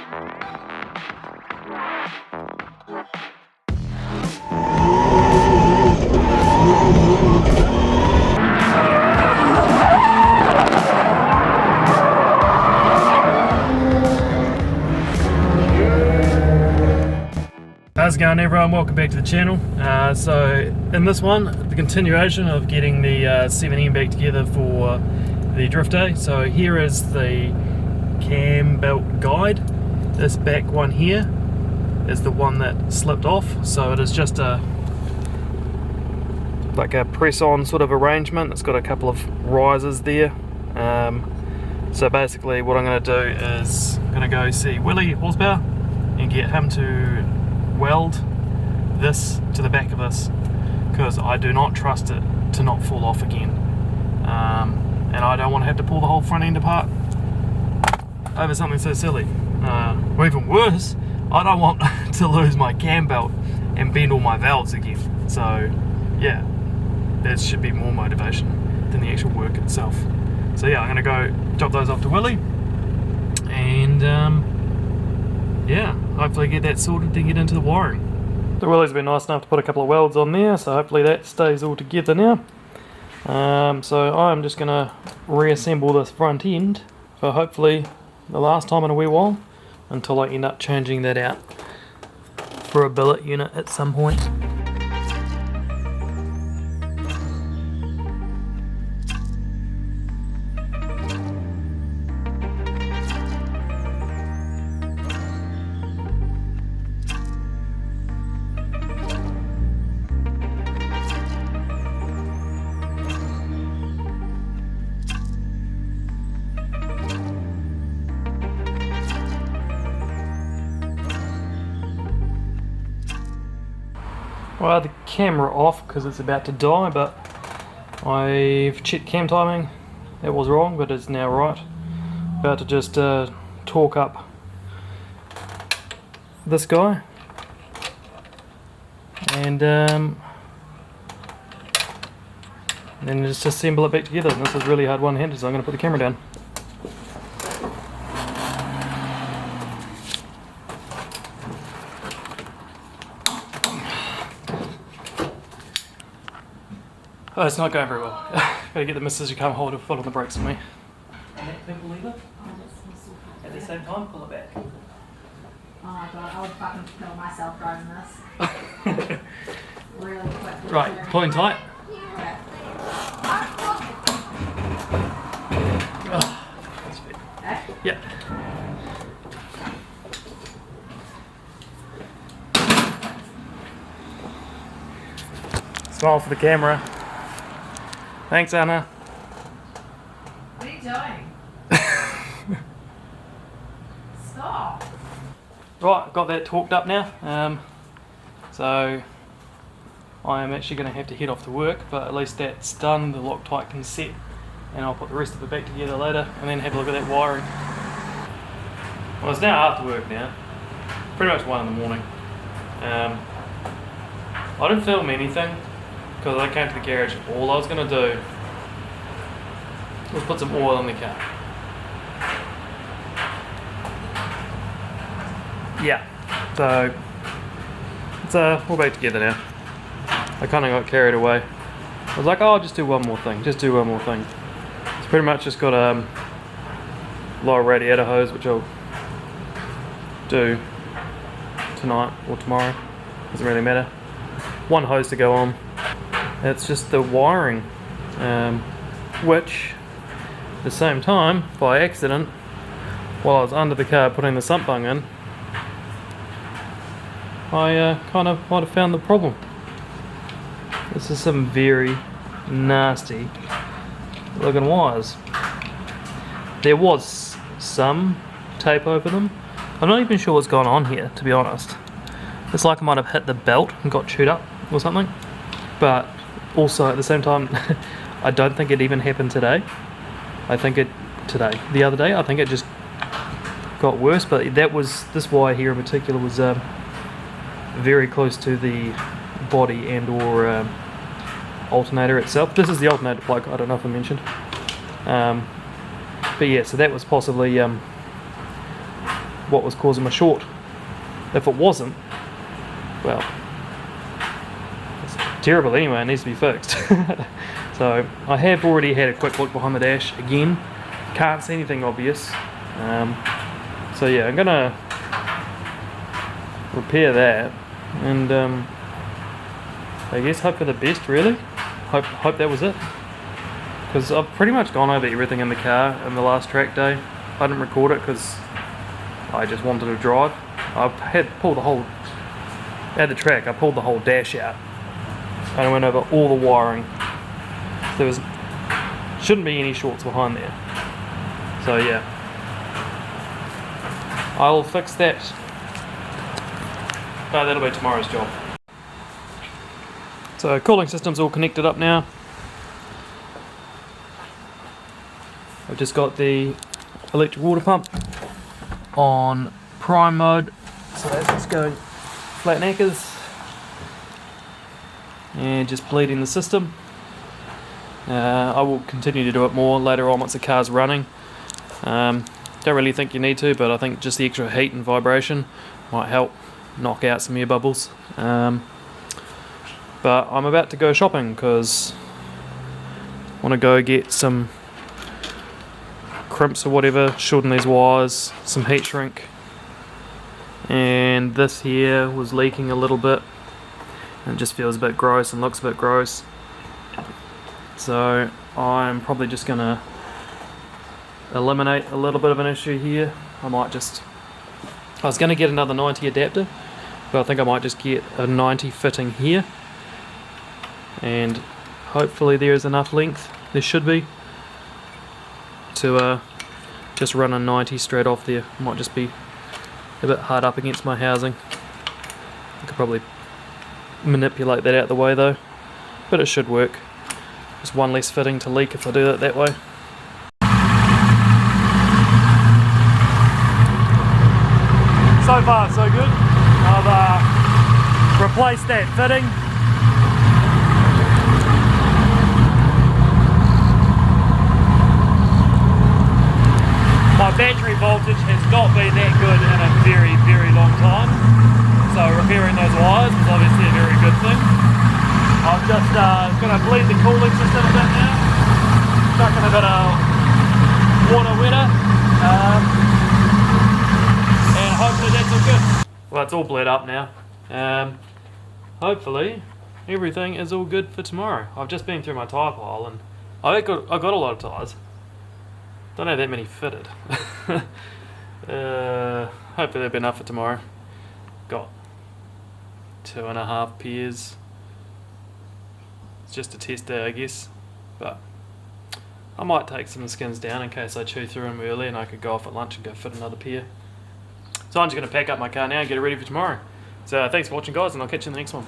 How's it going, everyone? Welcome back to the channel. So in this one, the continuation of getting the 7M back together for the drift day. So here is the cam belt guide. This back one here is the one that slipped off. So it is just like a press-on sort of arrangement. It's got a couple of risers there. So basically what I'm going to do is I'm going to go see Willie Horsepower and get him to weld this to the back of this, because I do not trust it to not fall off again, and I don't want to have to pull the whole front end apart over something so silly, or even worse, I don't want to lose my cam belt and bend all my valves again. So yeah, that should be more motivation than the actual work itself. So yeah, I'm gonna go drop those off to Willie and yeah, hopefully get that sorted to get into the wiring. The Willie's been nice enough to put a couple of welds on there, so hopefully that stays all together now. So I'm just going to reassemble this front end for hopefully the last time in a wee while, until I end up changing that out for a billet unit at some point. Well, I had the camera off because it's about to die, but I've checked cam timing. It was wrong, but it's now right. About to just torque up this guy and then just assemble it back together. And this is really hard one-handed, so I'm going to put the camera down. Oh, it's not going very well. Gotta get the missus to come hold a foot on the brakes for me. And that purple lever, at the same time, pull it back. Oh my god, I would fucking kill myself driving this. Really quick. Right, pulling tight. Okay. Oh, that's good. Okay. Yeah. Smile for the camera. Thanks, Anna. What are you doing? Stop. Right, got that torqued up now. So I am actually going to have to head off to work, but at least that's done. The Loctite can set, and I'll put the rest of it back together later and then have a look at that wiring. Well, it's now after work now, pretty much 1 in the morning. I didn't film anything because I came to the garage. All I was going to do was put some oil in the car. Yeah, so it's all back together now. I kind of got carried away. I was like, oh, I'll just do one more thing, It's pretty much just got a lower radiator hose, which I'll do tonight or tomorrow, doesn't really matter. One hose to go on. It's just the wiring, which at the same time, by accident, while I was under the car putting the sump bung in, I kind of might have found the problem. This is some very nasty looking wires. There was some tape over them. I'm not even sure what's going on here, to be honest. It's like I might have hit the belt and got chewed up or something. But also at the same time, I don't think it even happened today. The other day, I think it just got worse, but this wire here in particular was very close to the body and or alternator itself. This is the alternator plug, I don't know if I mentioned. But yeah, so that was possibly what was causing my short. If it wasn't, well, it's terrible anyway, it needs to be fixed. So I have already had a quick look behind the dash again, can't see anything obvious. So yeah, I'm gonna repair that and I guess hope for the best, really. Hope that was it, because I've pretty much gone over everything in the car in the last track day. I didn't record it because I just wanted to drive. I had pulled the whole, at the track I pulled the whole dash out and I went over all the wiring. There shouldn't be any shorts behind there. So yeah, I'll fix that. That'll be tomorrow's job. So cooling system's all connected up now. I've just got the electric water pump on prime mode, so that's just going flat knackers and just bleeding the system. I will continue to do it more later on once the car's running. Don't really think you need to, but I think just the extra heat and vibration might help knock out some air bubbles. But I'm about to go shopping because I want to go get some crimps or whatever, shorten these wires, some heat shrink, and this here was leaking a little bit and it just feels a bit gross and looks a bit gross. So I'm probably just going to eliminate a little bit of an issue here. I was going to get another 90 adapter, but I think I might just get a 90 fitting here, and hopefully there is enough length, there should be, to just run a 90 straight off there. Might just be a bit hard up against my housing. I could probably manipulate that out of the way though, but it should work. Just one less fitting to leak if I do it that way. So far so good. I've replaced that fitting. My battery voltage has not been that good in a very, very long time, so repairing those wires was obviously a very good thing. I'm just going to bleed the cooling system a bit now, chucking a bit of water wetter, and hopefully that's all good. Well, it's all bled up now. Hopefully everything is all good for tomorrow. I've just been through my tyre pile and I got a lot of tyres. Don't have that many fitted. Hopefully there'll be enough for tomorrow. Got 2.5 pairs. It's just a test day, I guess. But I might take some skins down in case I chew through them early and I could go off at lunch and go fit another pair. So I'm just going to pack up my car now and get it ready for tomorrow. So thanks for watching, guys, and I'll catch you in the next one.